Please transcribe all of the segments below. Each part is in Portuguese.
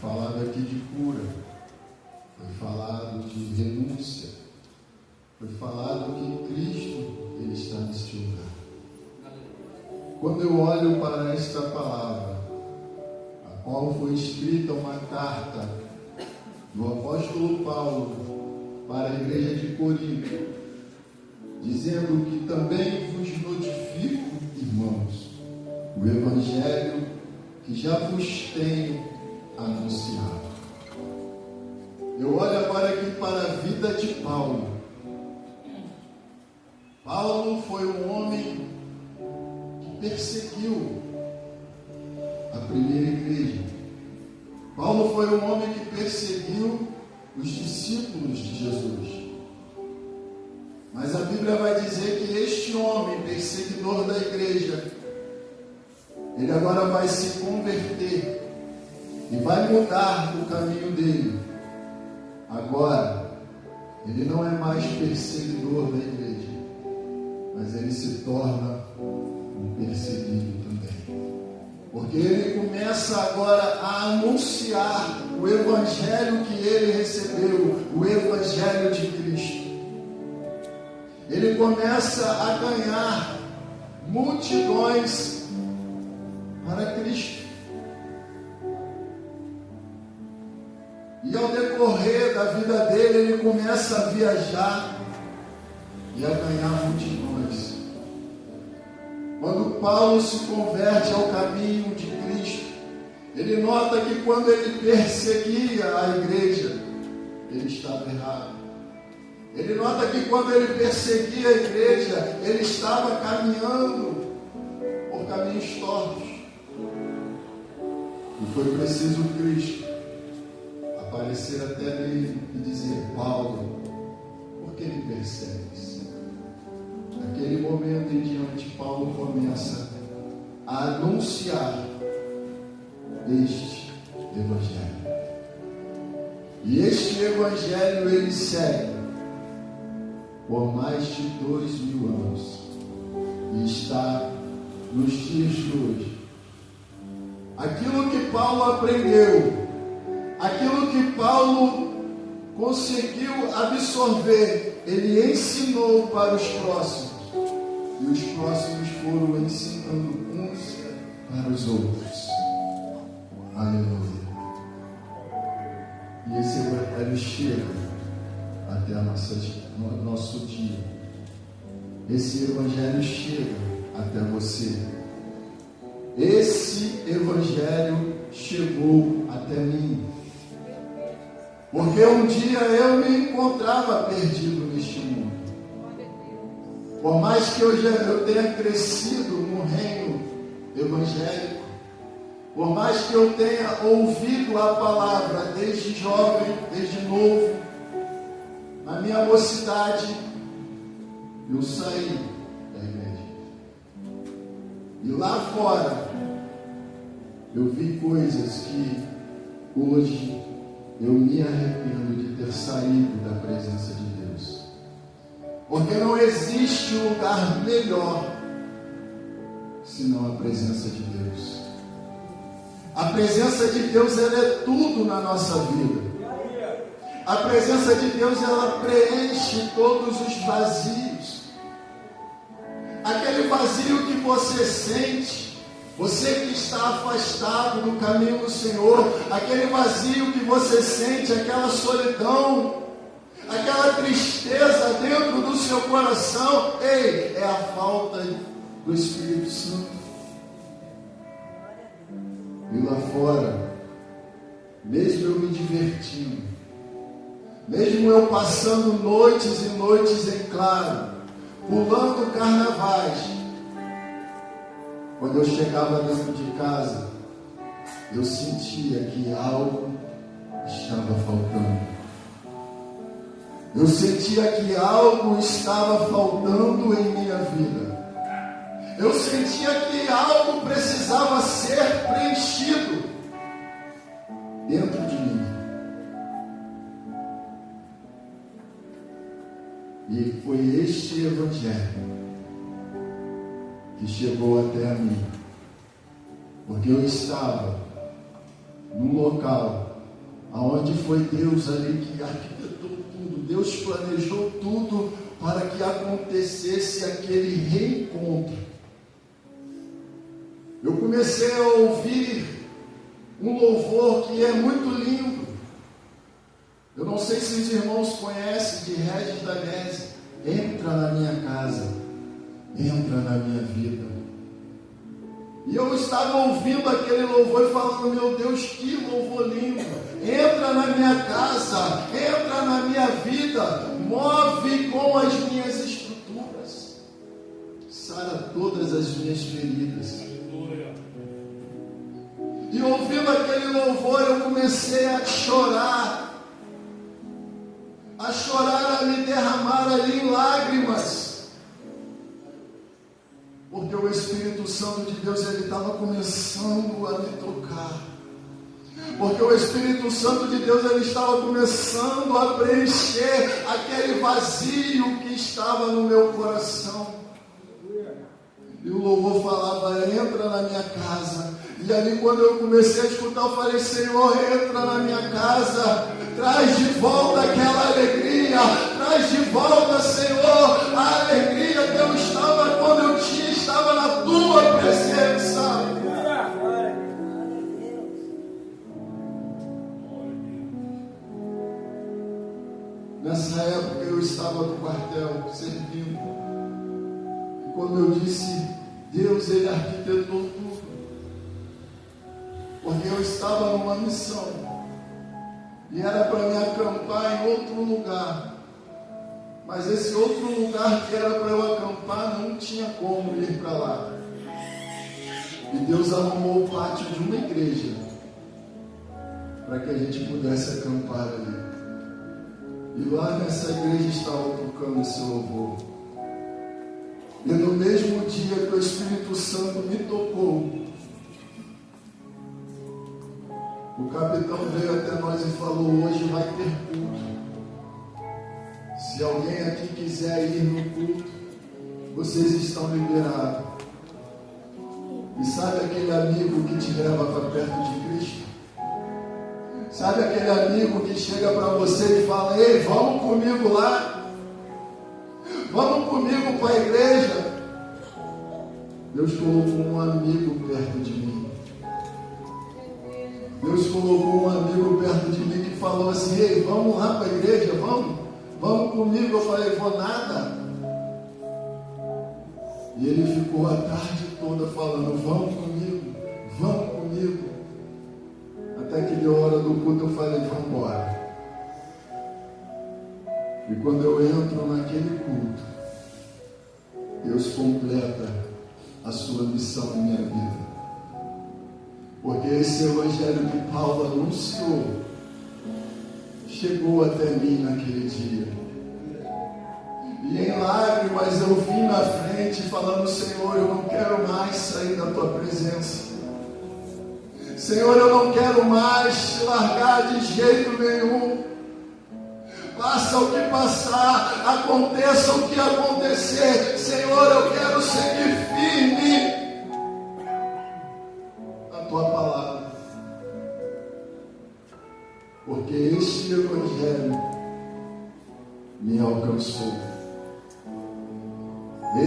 falado aqui de cura, foi falado de renúncia, foi falado que Cristo ele está neste lugar. Quando eu olho para esta palavra, a qual foi escrita uma carta do apóstolo Paulo para a igreja de Corinto, dizendo que também vos notifico, irmãos, o evangelho que já vos tenho anunciado. Eu olho agora aqui para a vida de Paulo. Paulo foi um homem que perseguiu a primeira igreja. Paulo foi um homem que perseguiu os discípulos de Jesus. Mas a Bíblia vai dizer que este homem, perseguidor da igreja, ele agora vai se converter e vai mudar o caminho dele. Agora, ele não é mais perseguidor da igreja, mas ele se torna um perseguido também. Porque ele começa agora a anunciar o evangelho que ele recebeu, o evangelho de Cristo. Ele começa a ganhar multidões para Cristo. E ao decorrer da vida dele, ele começa a viajar e a ganhar multidões. Quando Paulo se converte ao caminho de Cristo, ele nota que quando ele perseguia a igreja, ele estava errado. Ele nota que quando ele perseguia a igreja, ele estava caminhando por caminhos tortos. E foi preciso Cristo aparecer até nele e dizer: Paulo, por que me persegues? Naquele momento em diante, Paulo começa a anunciar este evangelho. E este evangelho ele segue por mais de 2000 anos e está nos dias de hoje. Aquilo que Paulo aprendeu, aquilo que Paulo conseguiu absorver, ele ensinou para os próximos. E os próximos foram ensinando uns para os outros. Aleluia. E esse evangelho chega até nosso dia. Esse evangelho chega até você. Esse evangelho chegou até mim. Porque um dia eu me encontrava perdido neste mundo. Por mais que eu tenha crescido no reino evangélico, por mais que eu tenha ouvido a palavra desde jovem, desde novo, na minha mocidade, eu saí da igreja. E lá fora, eu vi coisas que hoje eu me arrependo de ter saído da presença de Deus. Porque não existe lugar melhor senão a presença de Deus. A presença de Deus, ela é tudo na nossa vida. A presença de Deus, ela preenche todos os vazios. Aquele vazio que você sente, você que está afastado do caminho do Senhor, aquele vazio que você sente, aquela solidão, aquela tristeza dentro do seu coração, ei, é a falta do Espírito Santo. E lá fora, mesmo eu me divertindo, mesmo eu passando noites e noites em claro, pulando carnavais, quando eu chegava dentro de casa, eu sentia que algo estava faltando. Eu sentia que algo estava faltando em minha vida. Eu sentia que algo precisava ser preenchido dentro de mim. E foi este evangelho que chegou até a mim, porque eu estava num local aonde foi Deus ali que arquitetou tudo, Deus planejou tudo para que acontecesse aquele reencontro. Eu comecei a ouvir um louvor que é muito lindo. Eu não sei se os irmãos conhecem, de Regis Danese. Entra na minha casa, entra na minha vida. E eu estava ouvindo aquele louvor e falando, meu Deus, que louvor lindo. Entra na minha casa, entra na minha vida, move com as minhas estruturas, sara todas as minhas feridas. E ouvindo aquele louvor, eu comecei a chorar, a me derramar ali em lágrimas, porque o Espírito Santo de Deus, ele estava começando a me tocar, porque o Espírito Santo de Deus, ele estava começando a preencher aquele vazio que estava no meu coração. E o louvor falava, entra na minha casa. E ali quando eu comecei a escutar, eu falei, Senhor, entra na minha casa, traz de volta aquela alegria, traz de volta, Senhor, a alegria que eu estava quando eu estava na tua presença. Nessa época eu estava no quartel servindo, e quando eu disse, Deus, ele arquitetou tudo, porque eu estava numa missão, e era para me acampar em outro lugar, mas esse outro lugar que era para eu acampar, não tinha como ir para lá, e Deus arrumou o pátio de uma igreja, para que a gente pudesse acampar ali, e lá nessa igreja estava tocando esse louvor, e no mesmo dia que o Espírito Santo me tocou, o capitão veio até nós e falou, hoje vai ter culto. Se alguém aqui quiser ir no culto, vocês estão liberados. E sabe aquele amigo que te leva para perto de Cristo? Sabe aquele amigo que chega para você e fala, ei, vamos comigo lá? Vamos comigo para a igreja? Deus colocou um amigo perto de mim. Deus colocou um amigo perto de mim que falou assim, ei, vamos lá para a igreja, vamos comigo. Eu falei, vou nada. E ele ficou a tarde toda falando, vamos comigo. Até que deu hora do culto, eu falei, vamos embora. E quando eu entro naquele culto, Deus completa a sua missão em minha vida. Porque esse evangelho que Paulo anunciou chegou até mim naquele dia. E em lágrimas eu vim na frente falando, Senhor, eu não quero mais sair da tua presença. Senhor, eu não quero mais te largar de jeito nenhum. Passa o que passar, aconteça o que acontecer. Senhor, eu quero seguir firme tua palavra, porque este evangelho me alcançou.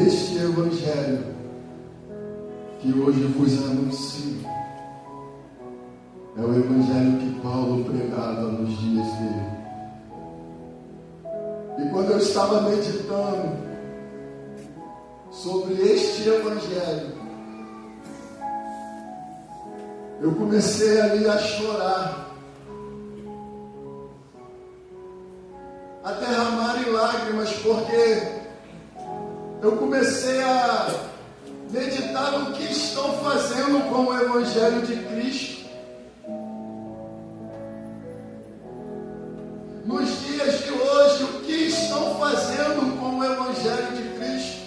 Este evangelho que hoje vos anuncio é o evangelho que Paulo pregava nos dias dele. E quando eu estava meditando sobre este evangelho, eu comecei ali a chorar, a derramar em lágrimas, porque eu comecei a meditar no que estão fazendo com o Evangelho de Cristo. Nos dias de hoje, o que estão fazendo com o Evangelho de Cristo?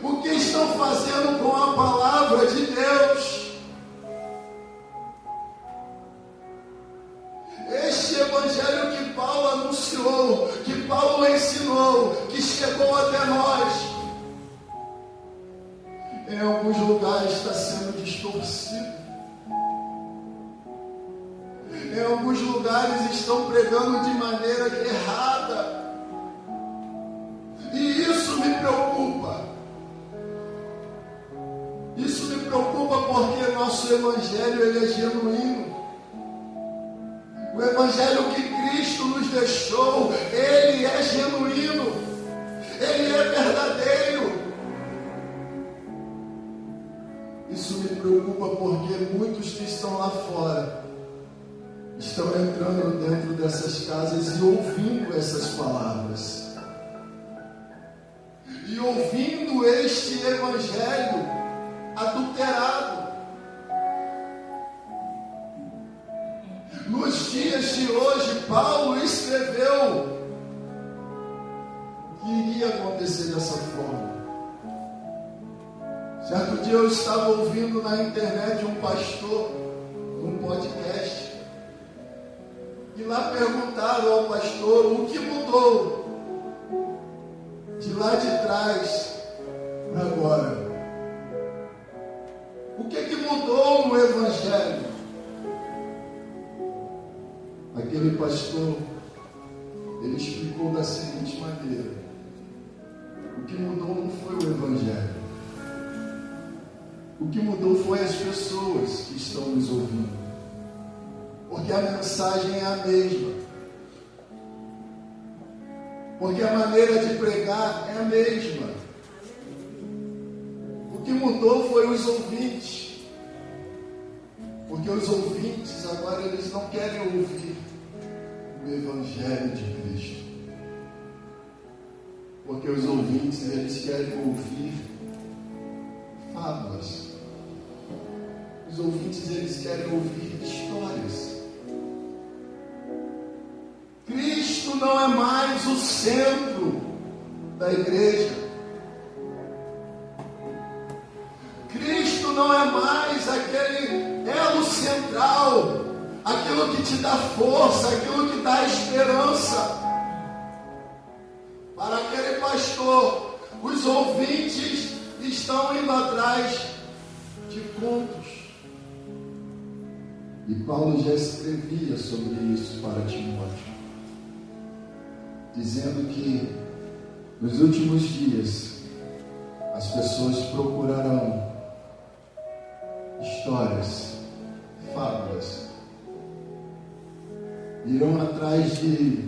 O que estão fazendo com a palavra de Deus? Este evangelho que Paulo anunciou, que Paulo ensinou, que chegou até nós, em alguns lugares está sendo distorcido. Em alguns lugares estão pregando de maneira errada. E isso me preocupa. Isso me preocupa porque nosso evangelho ele é genuíno. O evangelho que Cristo nos deixou, ele é genuíno. Ele é verdadeiro. Isso me preocupa porque muitos que estão lá fora estão entrando dentro dessas casas e ouvindo essas palavras. E ouvindo este evangelho adulterado. Nos dias de hoje, Paulo escreveu que iria acontecer dessa forma. Certo dia eu estava ouvindo na internet um pastor, num podcast, e lá perguntaram ao pastor o que mudou de lá de trás para agora. O que mudou no evangelho? Aquele pastor, ele explicou da seguinte maneira: o que mudou não foi o evangelho. O que mudou foi as pessoas que estão nos ouvindo. Porque a mensagem é a mesma. Porque a maneira de pregar é a mesma. O que mudou foi os ouvintes. Porque os ouvintes agora eles não querem ouvir o Evangelho de Cristo. Porque os ouvintes eles querem ouvir fábulas. Os ouvintes eles querem ouvir histórias. Cristo não é mais o centro da igreja. Cristo não é mais aquele elo central, aquilo que te dá força, aquilo que dá esperança. Para aquele pastor, os ouvintes estão indo atrás de contos. E Paulo já escrevia sobre isso para Timóteo, dizendo que nos últimos dias as pessoas procurarão histórias, fábulas, irão atrás de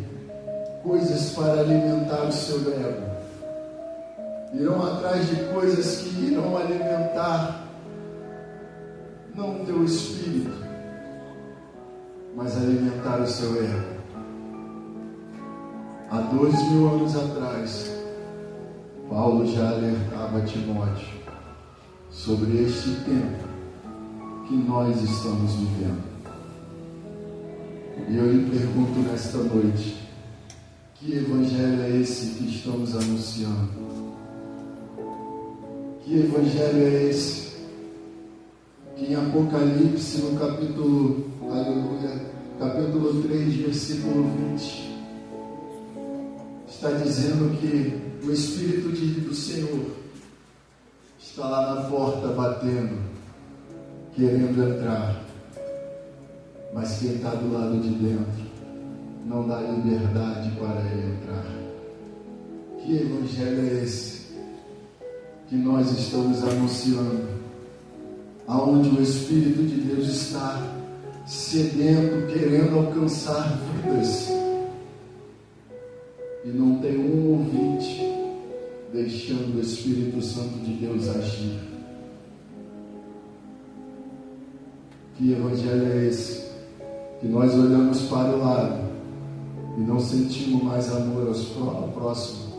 coisas para alimentar o seu ego, irão atrás de coisas que irão alimentar não o teu espírito, mas alimentar o seu ego. Há 2000 anos atrás, Paulo já alertava Timóteo sobre este tempo que nós estamos vivendo. E eu lhe pergunto nesta noite, que evangelho é esse que estamos anunciando? Que evangelho é esse que em Apocalipse, no capítulo 3, versículo 20, está dizendo que o Espírito do Senhor está lá na porta batendo, querendo entrar, mas quem está do lado de dentro não dá liberdade para ele entrar. Que evangelho é esse que nós estamos anunciando, aonde o Espírito de Deus está sedento, querendo alcançar vidas, e não tem um ouvinte deixando o Espírito Santo de Deus agir? Que evangelho é esse que nós olhamos para o lado e não sentimos mais amor ao próximo?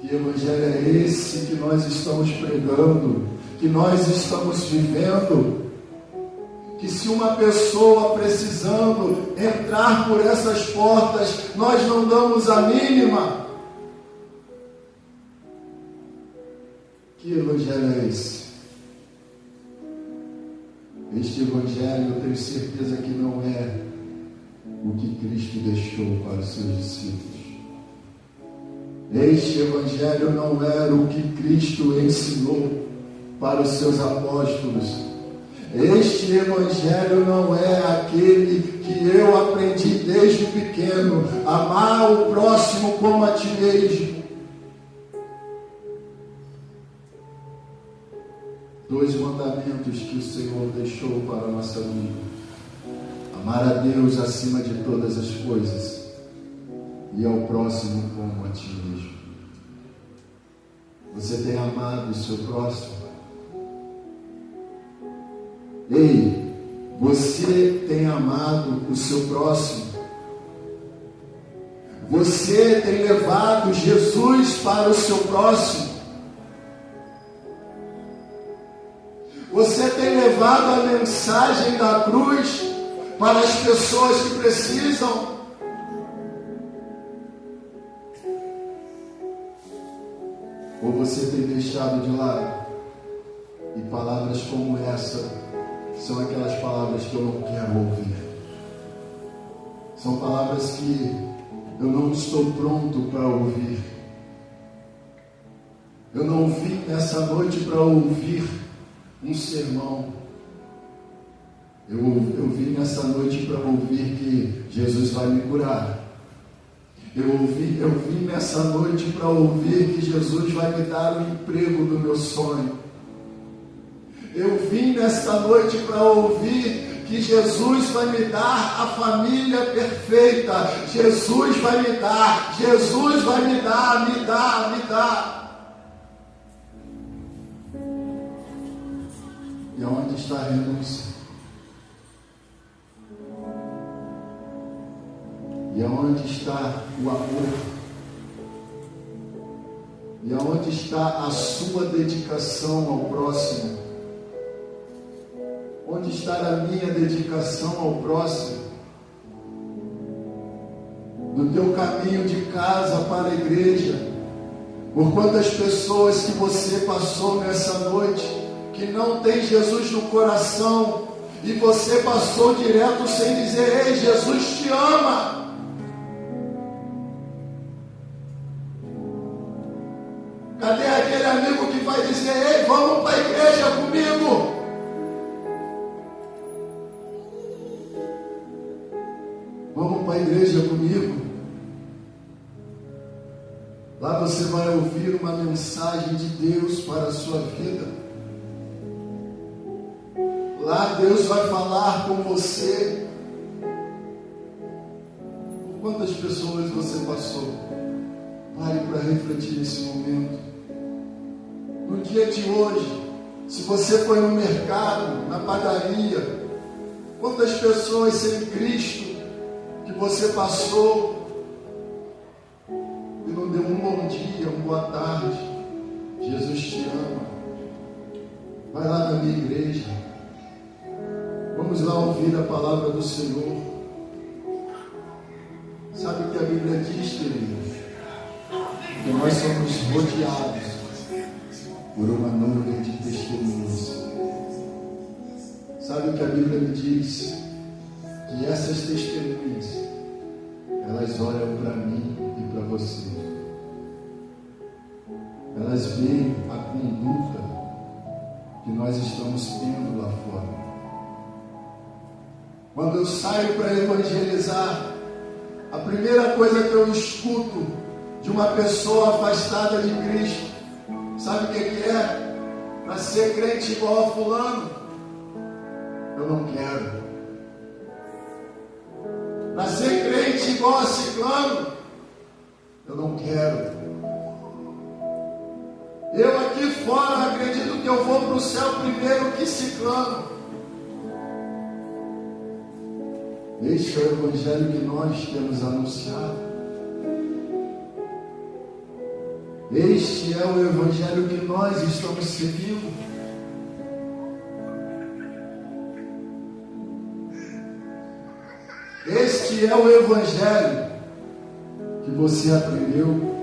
Que evangelho é esse que nós estamos pregando, que nós estamos vivendo? Que se uma pessoa precisando entrar por essas portas, nós não damos a mínima. Que evangelho é esse? Este evangelho, eu tenho certeza que não é o que Cristo deixou para os seus discípulos. Este evangelho não era o que Cristo ensinou para os seus apóstolos. Este evangelho não é aquele que eu aprendi desde pequeno, amar o próximo como a ti mesmo. 2 mandamentos que o Senhor deixou para a nossa vida: amar a Deus acima de todas as coisas e ao próximo como a ti mesmo. Você tem amado o seu próximo? Ei, você tem amado o seu próximo? Você tem levado Jesus para o seu próximo? Você tem levado a mensagem da cruz para as pessoas que precisam? Ou você tem deixado de lado? E palavras como essa são aquelas palavras que eu não quero ouvir. São palavras que eu não estou pronto para ouvir. Eu não vim nessa noite para ouvir um sermão. Eu vim nessa noite para ouvir que Jesus vai me curar. Eu vim nessa noite para ouvir que Jesus vai me dar o emprego do meu sonho. Eu vim nesta noite para ouvir que Jesus vai me dar a família perfeita. Jesus vai me dar, Jesus vai me dar, me dá. E aonde está a renúncia? E aonde está o amor? E aonde está a sua dedicação ao próximo? Onde está a minha dedicação ao próximo? No teu caminho de casa para a igreja, por quantas pessoas que você passou nessa noite, que não tem Jesus no coração, e você passou direto sem dizer: ei, Jesus te ama. Cadê aquele amigo que vai dizer: ei, vamos para a igreja comigo? Vamos para a igreja comigo. Lá você vai ouvir uma mensagem de Deus para a sua vida. Lá Deus vai falar com você. Quantas pessoas você passou? Pare para refletir nesse momento. No dia de hoje, se você foi no mercado, na padaria, quantas pessoas sem Cristo que você passou e não deu um bom dia, uma boa tarde? Jesus te ama. Vai lá na minha igreja. Vamos lá ouvir a palavra do Senhor. Sabe o que a Bíblia diz, queridos? Que nós somos rodeados por uma nuvem de testemunhas. Sabe o que a Bíblia me diz? Que essas testemunhas, elas olham para mim e para você. Elas veem a conduta que nós estamos tendo lá fora. Quando eu saio para evangelizar, a primeira coisa que eu escuto de uma pessoa afastada de Cristo, sabe o que é? Para ser crente igual a fulano, eu não quero. Para ser crente igual a ciclano, eu não quero. Eu aqui fora acredito que eu vou para o céu primeiro que ciclano. Este é o evangelho que nós temos anunciado. Este é o evangelho que nós estamos seguindo. Este é o evangelho que você aprendeu.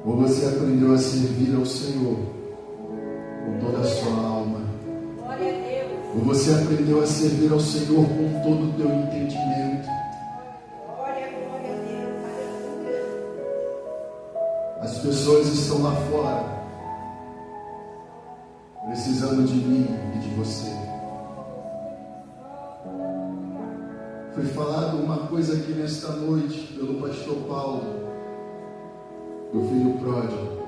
Ou você aprendeu a servir ao Senhor com toda a sua alma. Glória a Deus. Ou você aprendeu a servir ao Senhor com todo o teu entendimento. Glória a Deus. Aleluia. As pessoas estão lá fora, precisando de mim e de você. Foi falado uma coisa aqui nesta noite pelo pastor Paulo, do filho pródigo.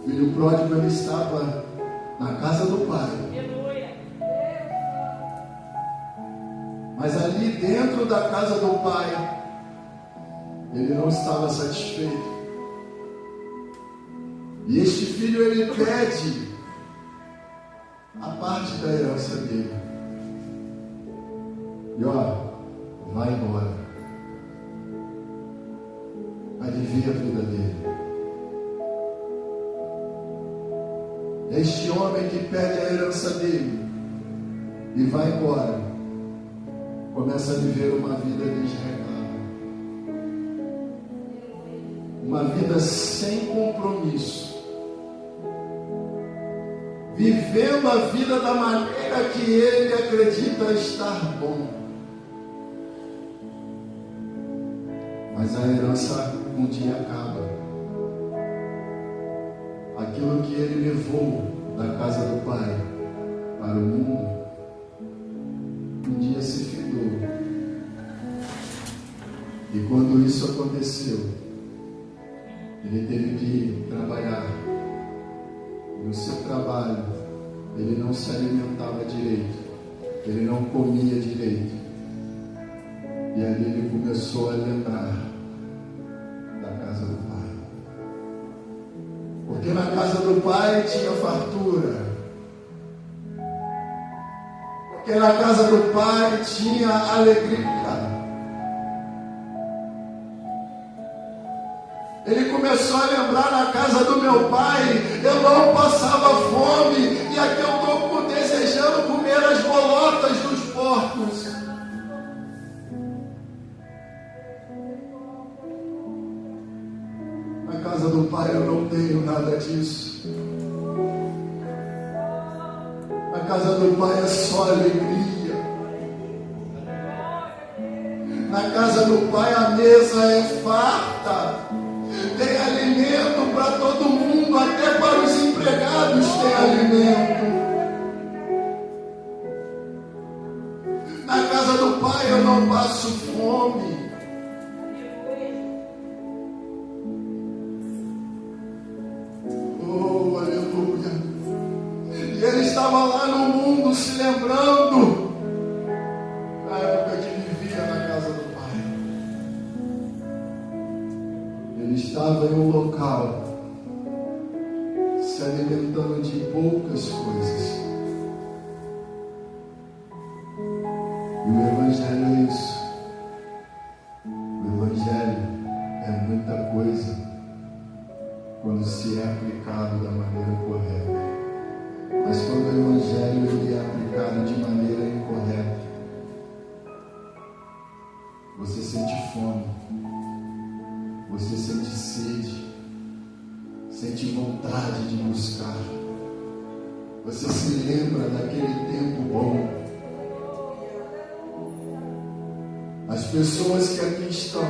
O filho pródigo, ele estava na casa do pai. Mas ali dentro da casa do pai, ele não estava satisfeito. E este filho, ele pede a parte da herança dele. E ó, vai embora. Vai viver a vida dele. Este homem que pede a herança dele e vai embora, começa a viver uma vida desregrada, uma vida sem compromisso, vivendo a vida da maneira que ele acredita estar bom. Mas a herança um dia acaba. Aquilo que ele levou da casa do pai para o mundo, um dia se findou. E quando isso aconteceu, ele teve que trabalhar. E no seu trabalho, ele não se alimentava direito, ele não comia direito. E ali ele começou a lembrar da casa do pai. Porque na casa do pai tinha fartura. Porque na casa do pai tinha alegria. Ele começou a lembrar: na casa do meu pai eu não passava fome, e aqui eu estou desejando comer as bolotas dos porcos. Na casa do pai eu não tenho nada disso. Na casa do pai é só alegria. Na casa do pai a mesa é farta. Tem alimento para todo mundo, até para os empregados tem alimento. Na casa do pai eu não passo fome. Oh, aleluia. E ele estava lá no mundo se lembrando da época que vivia na casa do pai. Ele estava em um local se alimentando de poucas coisas. E o Evangelho é isso. O Evangelho é muita coisa quando se é aplicado da maneira correta. Mas quando o Evangelho ele é aplicado de maneira incorreta, você sente fome, você sente sede, sente vontade de buscar. Você se lembra daquele tempo bom. As pessoas que aqui estão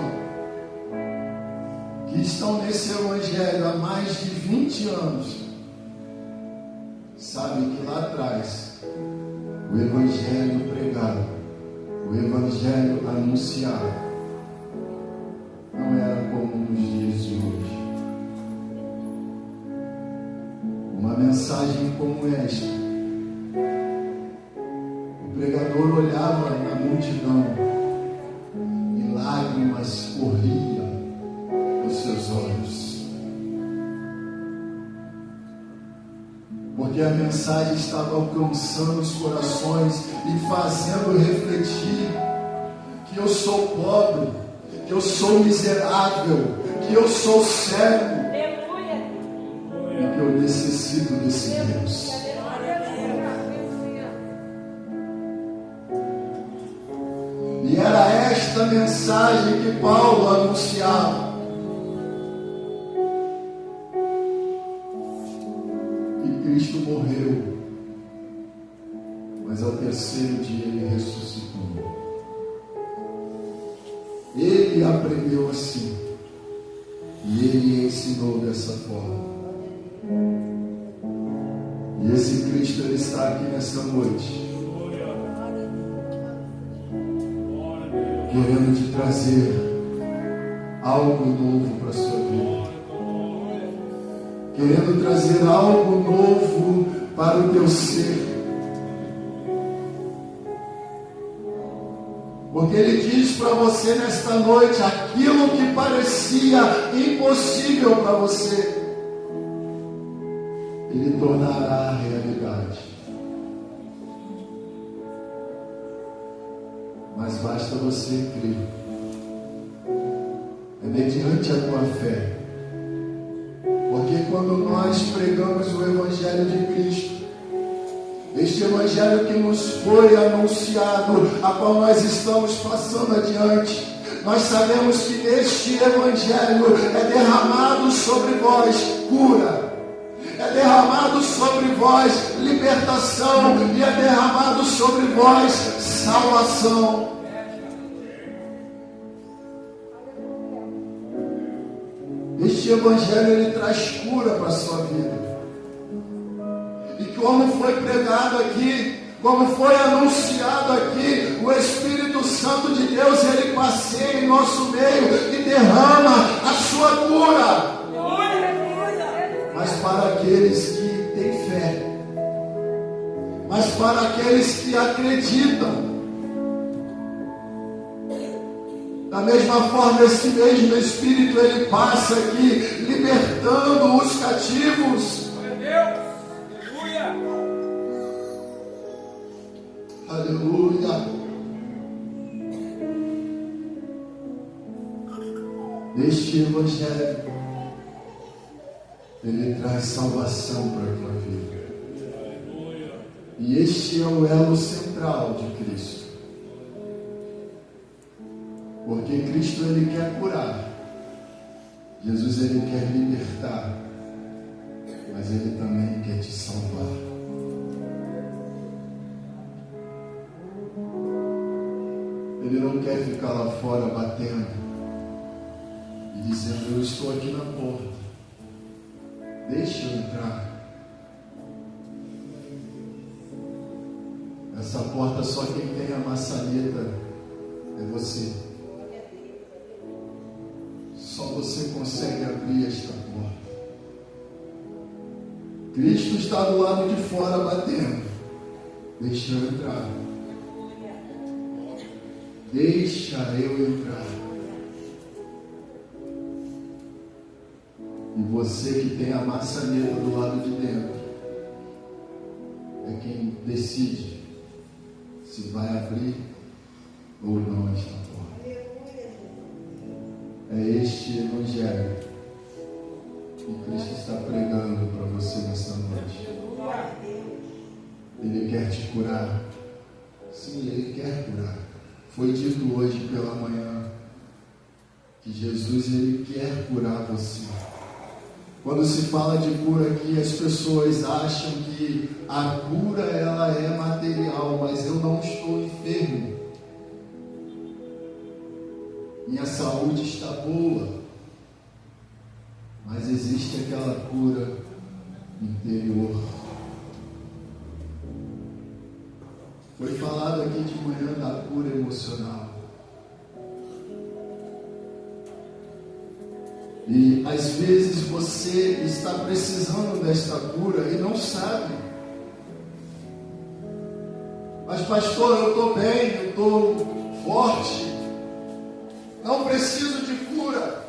nesse Evangelho há mais de 20 anos, sabem que lá atrás, o Evangelho pregado, o Evangelho anunciado, não era como nos dias de hoje. Uma mensagem como esta, o pregador olhava na multidão e lágrimas corriam dos seus olhos, porque a mensagem estava alcançando os corações e fazendo refletir que eu sou pobre, que eu sou miserável, que eu sou cego e que eu necessito desse Deus. E era esta mensagem que Paulo anunciava. Cristo morreu, mas ao terceiro dia ele ressuscitou. Ele aprendeu assim e ele ensinou dessa forma. E esse Cristo, Ele está aqui nessa noite, querendo te trazer algo novo para a sua vida, querendo trazer algo novo para o teu ser. Porque Ele diz para você nesta noite, aquilo que parecia impossível para você, Ele tornará realidade. Mas basta você crer. É mediante a tua fé. Porque quando nós pregamos o Evangelho de Cristo, este Evangelho que nos foi anunciado, a qual nós estamos passando adiante, nós sabemos que neste Evangelho é derramado sobre vós cura, é derramado sobre vós libertação e é derramado sobre vós salvação. Este Evangelho, ele traz cura para a sua vida. E como foi pregado aqui, como foi anunciado aqui, o Espírito Santo de Deus, ele passeia em nosso meio e derrama a sua cura. Mas para aqueles que têm fé, mas para aqueles que acreditam, da mesma forma, esse mesmo Espírito, ele passa aqui, libertando os cativos. Aleluia. Este Evangelho, ele traz salvação para a tua vida. E este é o elo central de Cristo. Porque Cristo, ele quer curar. Jesus, ele quer libertar. Mas ele também quer te salvar. Ele não quer ficar lá fora batendo e dizendo, eu estou aqui na porta, deixa eu entrar. Essa porta só quem tem a maçaneta é você. Só você consegue abrir esta porta. Cristo está do lado de fora batendo. Deixa eu entrar. Deixa eu entrar. E você que tem a maçaneta do lado de dentro é quem decide se vai abrir ou não esta porta. É este Evangelho que Cristo está pregando para você nesta noite. Ele quer te curar. Sim, Ele quer curar. Foi dito hoje pela manhã que Jesus, ele quer curar você. Quando se fala de cura aqui, as pessoas acham que a cura ela é material, mas eu não estou enfermo. Minha saúde está boa, mas existe aquela cura interior. Foi falado aqui de manhã da cura emocional. E às vezes você está precisando desta cura e não sabe. Mas pastor, eu estou bem, eu estou forte. Não preciso de cura.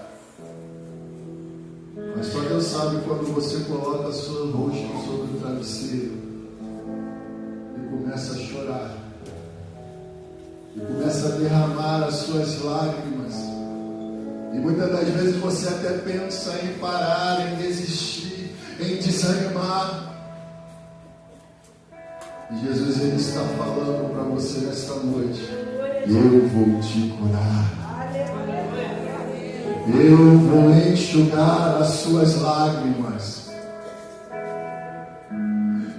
Mas só Deus sabe quando você coloca o seu rosto sobre o travesseiro e começa a chorar. E começa a derramar as suas lágrimas. E muitas das vezes você até pensa em parar, em desistir, em desanimar. E Jesus, ele está falando para você nesta noite: eu vou te curar. Eu vou enxugar as suas lágrimas.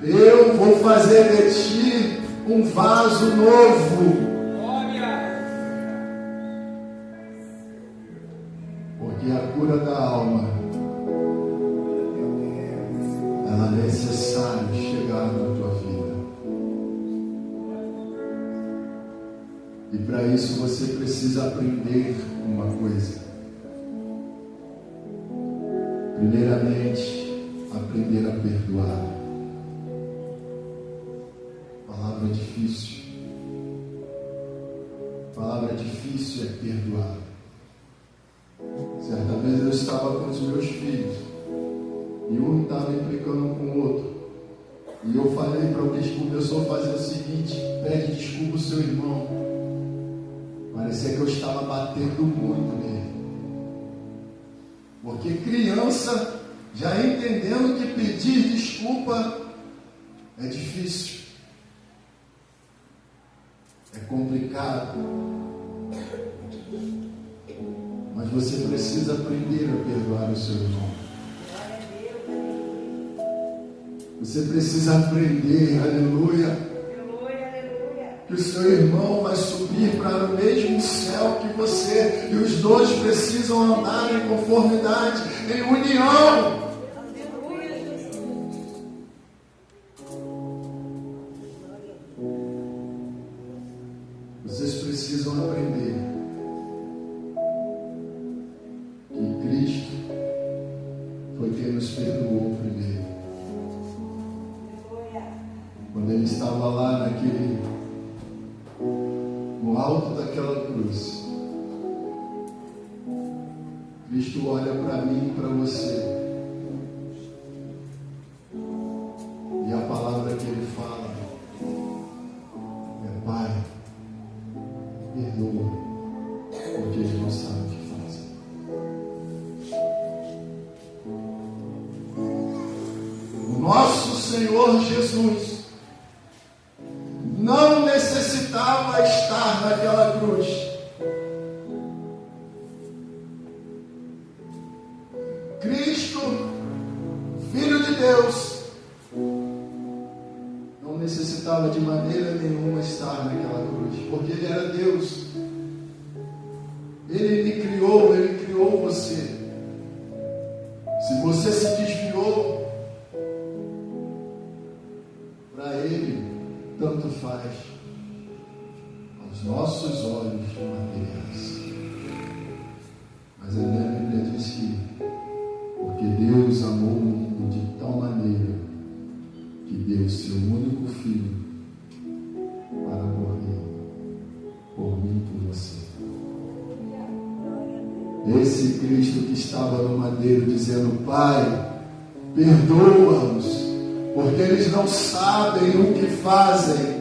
Eu vou fazer de ti um vaso novo. Porque a cura da alma, ela é necessária chegar frutificar na tua vida. E para isso você precisa aprender uma coisa. Primeiramente, aprender a perdoar. Palavra difícil. Palavra difícil é perdoar. Certa vez eu estava com os meus filhos e um estava implicando com o outro. E eu falei para o bispo, começou a fazer o seguinte: pede desculpa ao seu irmão. Parecia que eu estava batendo muito nele. Porque criança, já entendendo que pedir desculpa é difícil, é complicado. Mas você precisa aprender a perdoar o seu irmão. Você precisa aprender, aleluia, que o seu irmão vai subir para o mesmo céu que você, e os dois precisam andar em conformidade, em união. Vocês precisam aprender que Cristo foi quem nos perdoou primeiro. Quando ele estava lá no alto daquela cruz, Cristo olha para mim e para você, e a palavra que ele fala é: Pai, perdoa, porque eles não sabem o que fazem. O nosso Senhor Jesus não necessitava estar naquela cruz. Cristo, Filho de Deus, não necessitava de maneira nenhuma estar naquela cruz, porque Ele era Deus. Ele me criou, Ele criou você. Se você se desviou, para Ele tanto faz, aos nossos olhos materiais. Mas a minha Bíblia diz que porque Deus amou o mundo de tal maneira que deu seu único Filho para morrer por mim e por você. Esse Cristo que estava no madeiro dizendo: Pai, perdoa-os, porque eles não sabem o que fazem.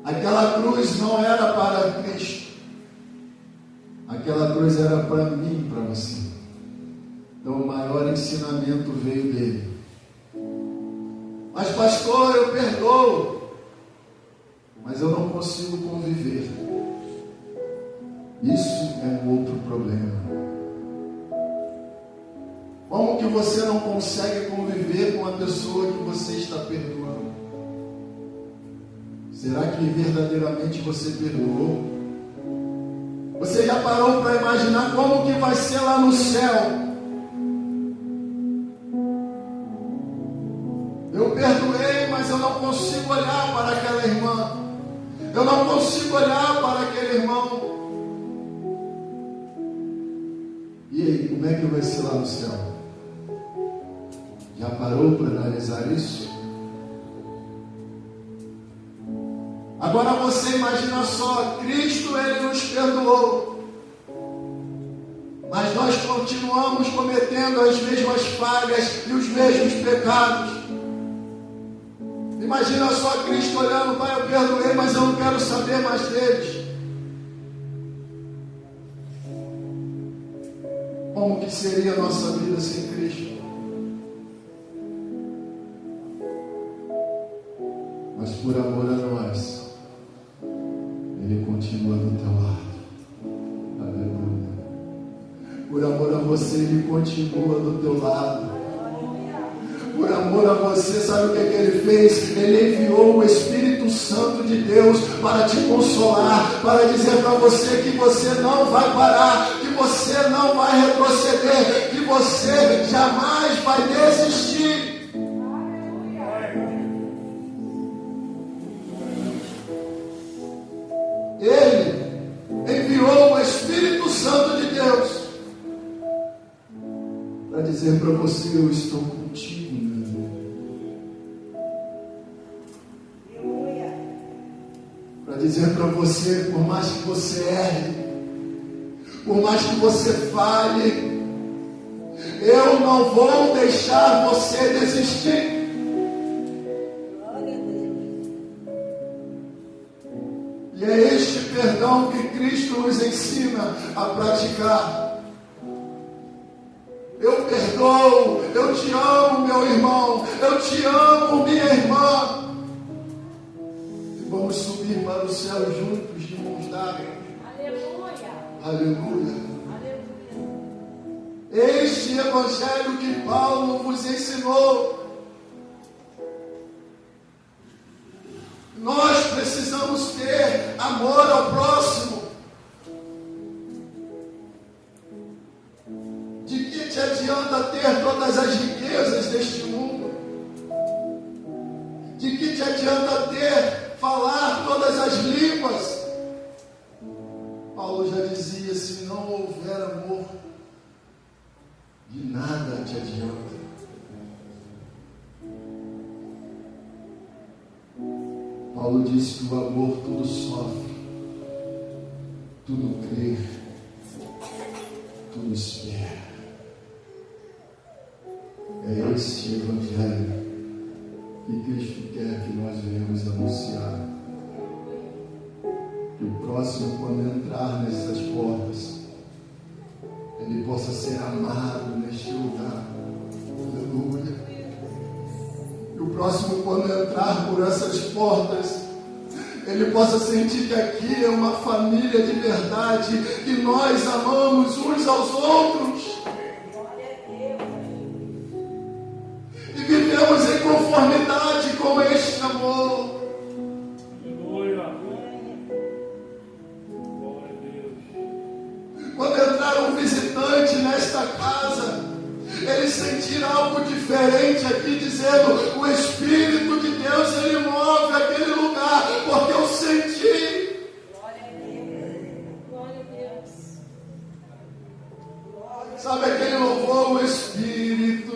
Aquela cruz não era para Cristo. Aquela cruz era para mim e para você. Então o maior ensinamento veio dele. Mas pastor, eu perdoo, mas eu não consigo conviver. Isso é um outro problema. Como que você não consegue conviver com a pessoa que você está perdoando? Será que verdadeiramente você perdoou? Você já parou para imaginar como que vai ser lá no céu? Eu perdoei, mas eu não consigo olhar para aquela irmã. Eu não consigo olhar para aquele irmão. E aí, como é que vai ser lá no céu? Já parou para analisar isso? Agora você imagina só, Cristo, Ele nos perdoou, mas nós continuamos cometendo as mesmas falhas e os mesmos pecados. Imagina só Cristo olhando: Pai, eu perdoei, mas eu não quero saber mais deles. Como que seria a nossa vida sem Cristo? Mas por amor a nós, Ele continua do teu lado. Aleluia. Por amor a você, Ele continua do teu lado. Por amor a você, sabe o que Ele fez? Ele enviou o Espírito Santo de Deus para te consolar, para dizer para você que você não vai parar, que você não vai retroceder, que você jamais vai dizer para você: eu estou contigo, meu irmão. Para dizer para você, por mais que você erre, por mais que você falhe, eu não vou deixar você desistir. E é este perdão que Cristo nos ensina a praticar. Eu perdoo, eu te amo, meu irmão, eu te amo, minha irmã. E vamos subir para o céu juntos, de mãos dadas. Aleluia. Aleluia. Este evangelho que Paulo vos ensinou. Nós precisamos ter amor ao próximo. De que te adianta ter todas as riquezas deste mundo? De que te adianta falar todas as línguas? Paulo já dizia: se não houver amor, de nada te adianta. Paulo diz que o amor tudo sofre, tudo crê, tudo espera. É este evangelho que Cristo quer que nós venhamos anunciar. Que o próximo, quando entrar nessas portas, ele possa ser amado neste lugar. Aleluia. E o próximo, quando entrar por essas portas, ele possa sentir que aqui é uma família de verdade, que nós amamos uns aos outros. E vivemos em conformidade com este amor. Quando entrar um visitante nesta casa, ele sentir algo diferente aqui, dizendo: o Espírito de Deus, ele move aquele lugar, porque eu senti. Glória a Deus. Glória a Deus. Sabe aquele louvor? O Espírito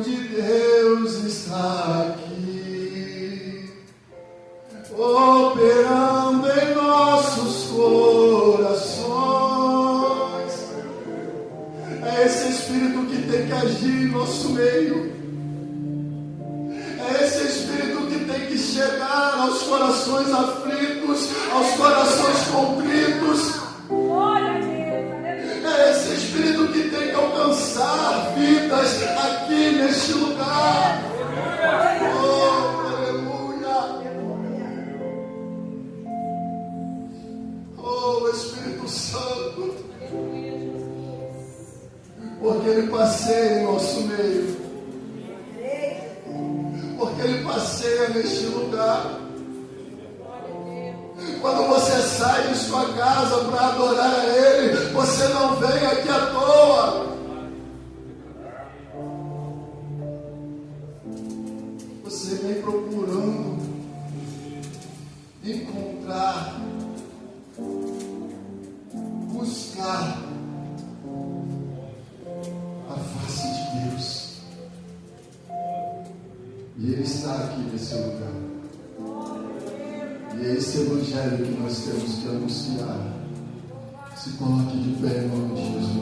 de Deus está aqui, operando em nossos corações. É esse Espírito que tem que agir em nosso meio. É esse Espírito que tem que chegar aos corações aflitos, aos corações contritos. Glória a Deus. É esse Espírito que tem que alcançar vidas aqui neste lugar. Oh, aleluia. Oh, Espírito Santo. Porque Ele passeia em nosso meio. Porque Ele passeia neste lugar. Quando você sai de sua casa para adorar a Ele, você não vem aqui à toa. Você vem procurando encontrar, buscar a face de Deus. E Ele está aqui nesse lugar. E é esse evangelho que nós temos que anunciar. Se coloque de pé em nome de Jesus.